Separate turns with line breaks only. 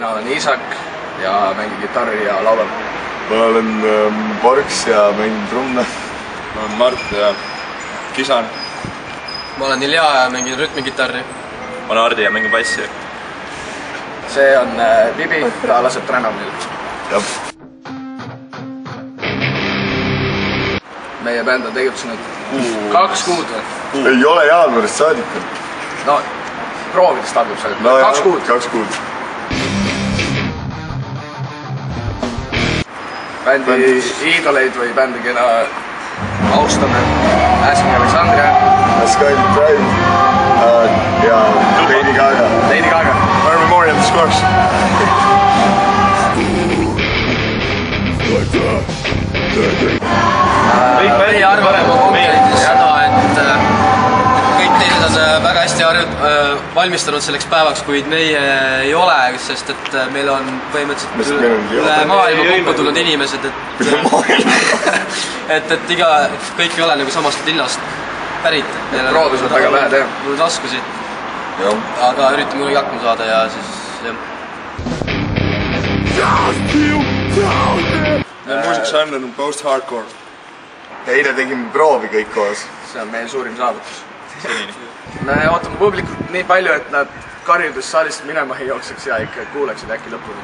mina olen Isak ja mängin kitarri ja laulan.
Ma olen Porks ja mängin trumme.
Ma olen Mart ja kisan.
Ma olen Ilja ja mängin rütmikitarri.
Ma olen Ardi ja mängin bassi.
See on Bibi, ta laseb tränamil.
Jah.
Meie bänd on tegutsenud 2 kuud või?
Ei ole jaanuarist saadik.
No, proovidest algub see. 2 kuud.
2 kuud.
Bändi iidoleid või bändi, keda austame. Ask Me Alexandria.
Ask I Drive. Ja Lady Gaga.
Lady Gaga.
Our Memorial Discourse.
Meie arvame konkreetselt seda, et kõik teised on väga hästi valmistunud selleks päevaks, kuid meie ei ole, sest et meil on põhimõtteliselt üle maailma kokku tulnud inimesed, et kõik ei ole nagu samast linnast pärit.
Proovus on väga vähe teha.
Mul on raskusi, aga üritame kuidagi hakkama saada ja siis
Meie muusikžanr on post-hardcore.
Eile tegime proovi kõik koos.
See on meie suurim saavutus. Me ootame publikult nii palju, et nad karjudes saalist minema ei jookseks ja ikka kuuleksid äkki lõpuni.